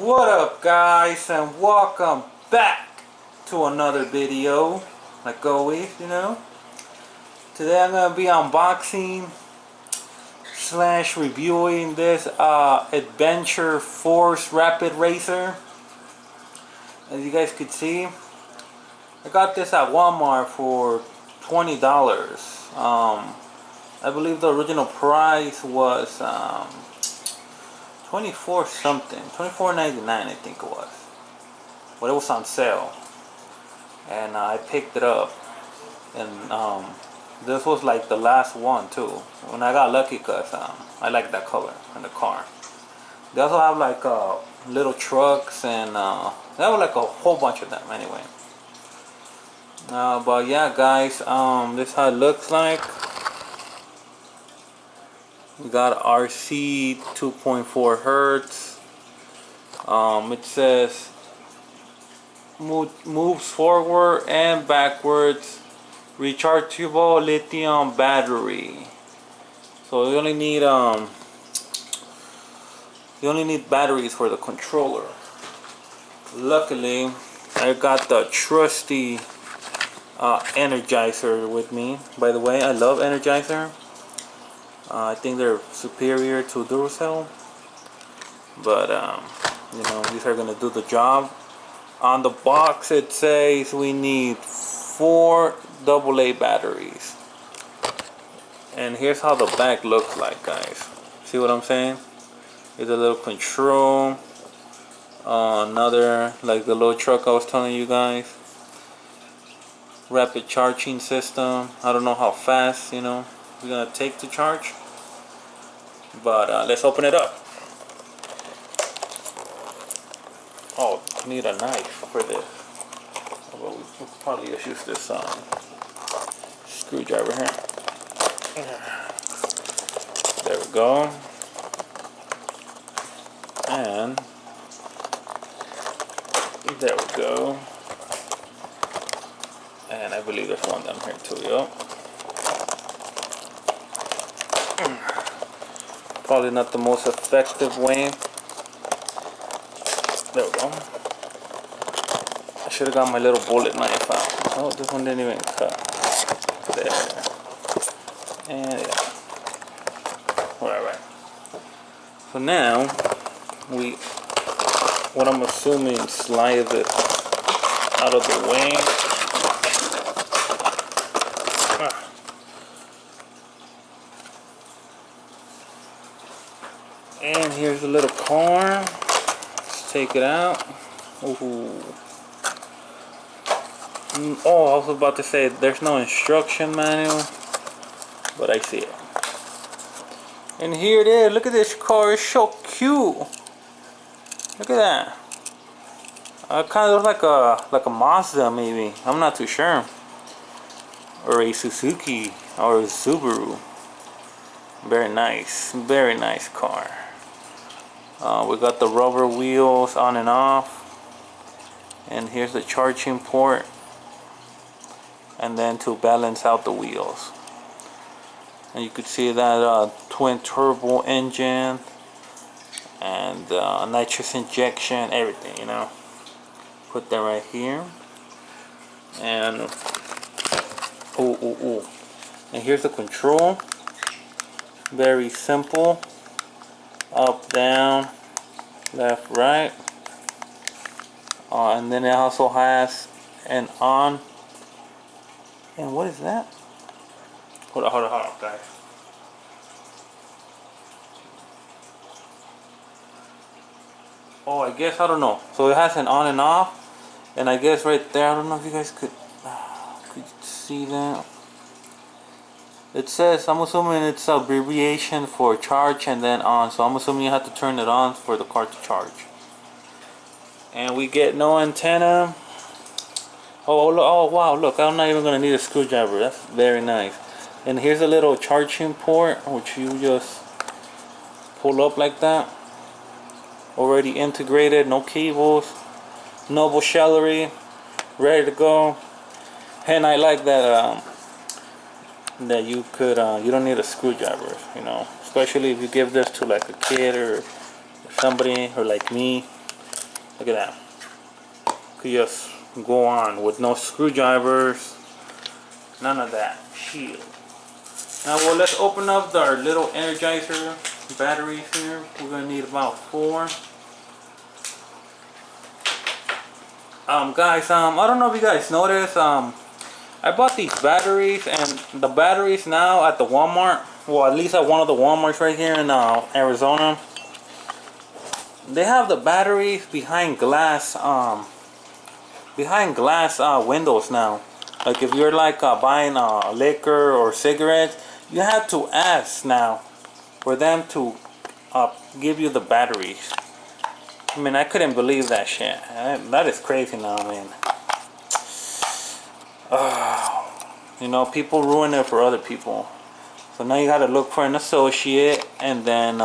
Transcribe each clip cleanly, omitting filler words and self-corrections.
What up, guys, and welcome back to another video. Like always, today I'm gonna be unboxing slash reviewing this Adventure Force Rapid Racer. As you guys could see, I got this at Walmart for $20. I believe the original price was 24 something, 24.99 I think it was, but it was on sale, and I picked it up, and this was like the last one too, when I got lucky, because I like that color in the car. They also have like little trucks, and they have like a whole bunch of them anyway. But yeah, guys, this is how it looks like. We got RC 2.4 hertz. It says moves forward and backwards, rechargeable lithium battery. So you only need batteries for the controller. Luckily, I got the trusty Energizer with me. By the way, I love Energizer. I think they're superior to Duracell, but these are gonna do the job. On the box it says we need 4 AA batteries, and here's how the back looks like, guys. See what I'm saying? Here's a little control, another, like the little truck I was telling you guys. Rapid charging system. I don't know how fast we're gonna take to charge, but let's open it up. Oh, I need a knife for this. Well, we'll probably just use this screwdriver here. There we go. And there we go. And I believe there's one down here too, yo. Probably not the most effective way. There we go. I should have got my little bullet knife out. Oh, this one didn't even cut. There. And yeah. Alright. So now, what I'm assuming, slide it out of the way. And here's the little car. Let's take it out. Ooh. Oh, I was about to say there's no instruction manual, but I see it. And here it is. Look at this car. It's so cute. Look at that. It kind of looks like a Mazda, maybe. I'm not too sure. Or a Suzuki or a Subaru. Very nice car. We got the rubber wheels on and off, and here's the charging port, and then to balance out the wheels. And you could see that twin turbo engine and nitrous injection, everything, put that right here. And and here's the control. Very simple. Up, down, left, right. And then it also has an on. And what is that? Hold on, guys. Oh, I guess, I don't know. So it has an on and off. And I guess right there, I don't know if you guys could see that. It says, I'm assuming it's an abbreviation for charge and then on. So I'm assuming you have to turn it on for the car to charge. And we get no antenna. Oh wow, look, I'm not even going to need a screwdriver. That's very nice. And here's a little charging port, which you just pull up like that. Already integrated, no cables, no bushelery, ready to go. And I like that that you don't need a screwdriver, especially if you give this to like a kid or somebody, or like me. Look at that. Could just go on with no screwdrivers. None of that. Shield. Now, well, let's open up our little Energizer batteries here. We're gonna need about 4. Guys, I don't know if you guys noticed. I bought these batteries, and the batteries now at the Walmart. Well, at least at one of the Walmarts right here in Arizona. They have the batteries behind glass. Windows now. Like if you're like buying liquor or cigarettes, you have to ask now for them to give you the batteries. I mean, I couldn't believe that shit. That is crazy now, man. You know, people ruin it for other people. So now you gotta look for an associate and then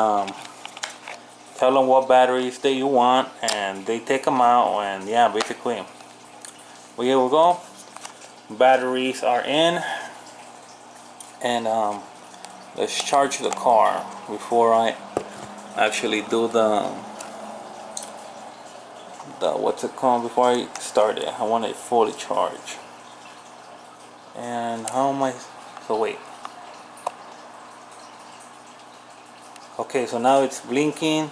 tell them what batteries that you want, and they take them out, and yeah, basically. Well, here we go. Batteries are in, and let's charge the car before I actually do the what's it called, before I start it. I want it fully charged. And how am I? So wait. Okay, so now it's blinking.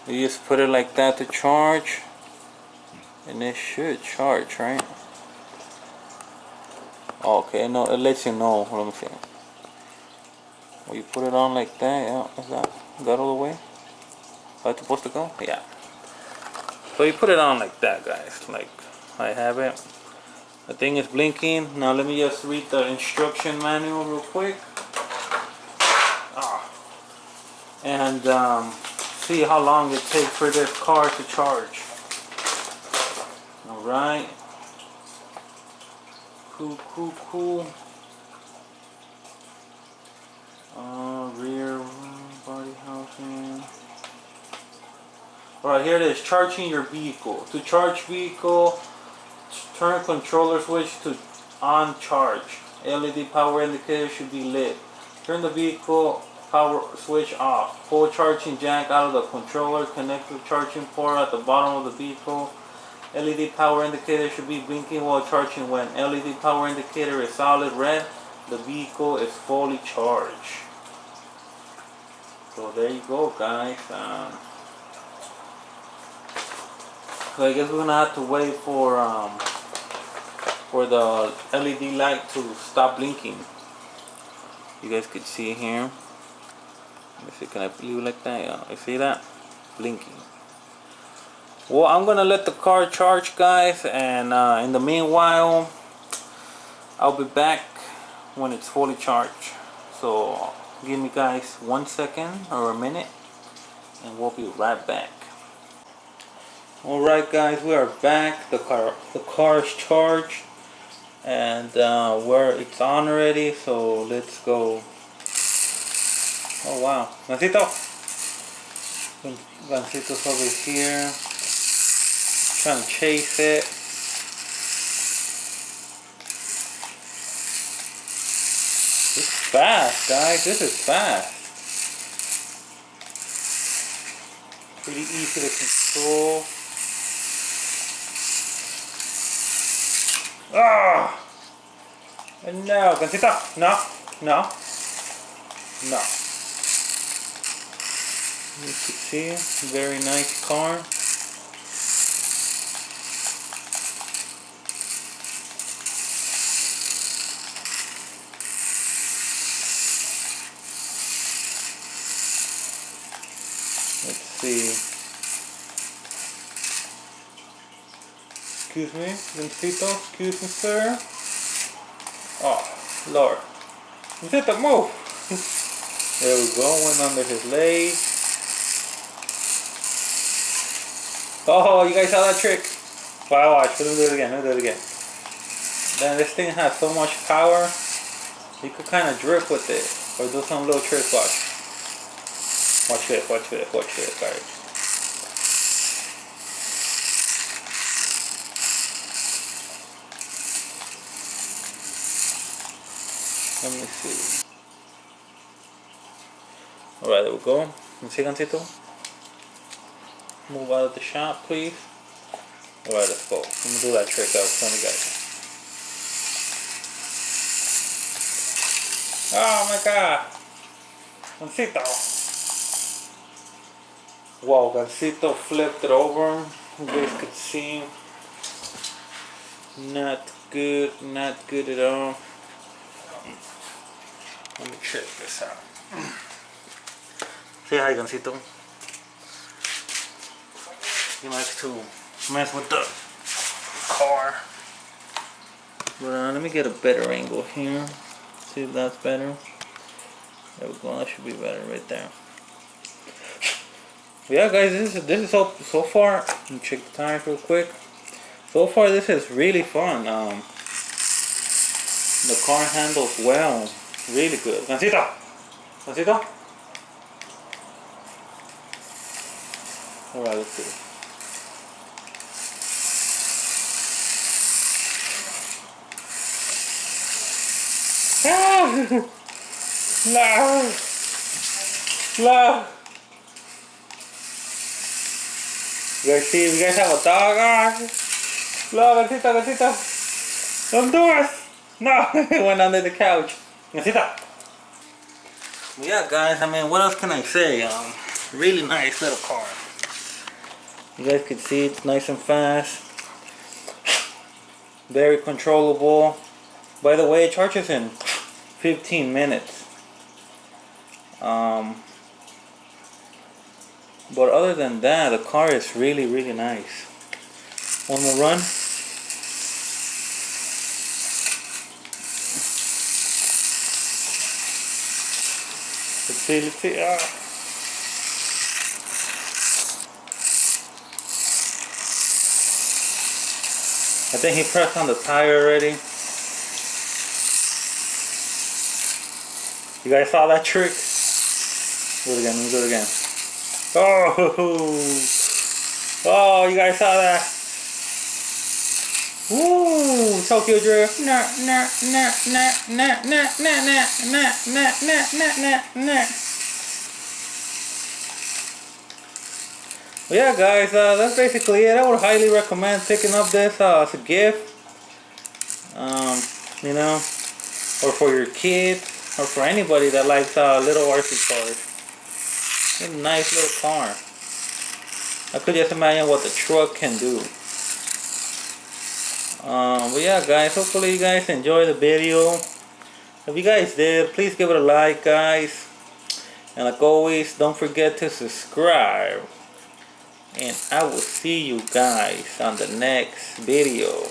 You just put it like that to charge, and it should charge, right? Okay, no, it lets you know. Let me see. Well, you put it on like that. Yeah, is that all the way? How it's supposed to go? Yeah. So you put it on like that, guys. Like I have it. The thing is blinking. Now let me just read the instruction manual real quick. And see how long it takes for this car to charge. Alright. Cool. Rear body housing. Alright, here it is. Charging your vehicle. To charge vehicle, turn controller switch to on charge. LED power indicator should be lit. Turn the vehicle power switch off. Pull charging jack out of the controller. Connect the charging port at the bottom of the vehicle. LED power indicator should be blinking while charging. When LED power indicator is solid red, the vehicle is fully charged. So there you go, guys. So I guess we're gonna have to wait for the LED light to stop blinking. You guys could see here. Let me see, can I leave it like that? Yeah, I see that blinking. Well, I'm gonna let the car charge, guys, and in the meanwhile, I'll be back when it's fully charged. So give me, guys, 1 second or a minute, and we'll be right back. Alright, guys, we are back. The car is charged, and it's on already. So let's go. Oh wow, Gancito's over here trying to chase it. It's fast, guys. This is fast. Pretty easy to control. Ah! No, Gancito, no. You can see, very nice car. Let's see. Excuse me, Gancito, excuse me, sir. Oh, Lord. Gancito, move! There we go, went under his leg. Oh, you guys saw that trick? Wow, watch, let me do it again, Then this thing has so much power, you could kind of drift with it, or do some little tricks, watch. Watch this, guys. Let me see. Alright, there we go. You see, Gancito? move out of the shop, please? Alright, let's go. Let me do that trick I was telling you guys. Oh my god! Gancito! Wow, Gancito flipped it over. You guys could see. Not good at all. Let me check this out. Say hi, Gancito. He likes to mess with the car. But let me get a better angle here. See if that's better. There we go. That should be better right there. Yeah, guys, this is so far. Let me check the tires real quick. So far, this is really fun. The car handles well, really good. Gancito, Gancito. All right, let's see. Ah! No! No! You guys see? You guys have a dog? Ah! No, Gancito, Gancito! Don't do it! No! It went under the couch. Gancito! Yeah, guys, I mean, what else can I say? Really nice little car. You guys can see it's nice and fast. Very controllable. By the way, it charges in 15 minutes. But other than that, the car is really, really nice. One more run. Let's see, let's see. Ah. I think he pressed on the tire already. You guys saw that trick? Do it again, let me do it again. Oh! Oh, you guys saw that? Woo! Tokyo Drift. Nah, nah, nah, nah, nah, nah, nah, nah, nah, nah, nah, nah, nah. Well, yeah, guys, that's basically it. I would highly recommend picking up this as a gift. You know, or for your kids, or for anybody that likes little RC cars. It's a nice little car. I could just imagine what the truck can do. But yeah, guys, hopefully you guys enjoy the video. If you guys did, please give it a like, guys. And like always, don't forget to subscribe. And I will see you guys on the next video.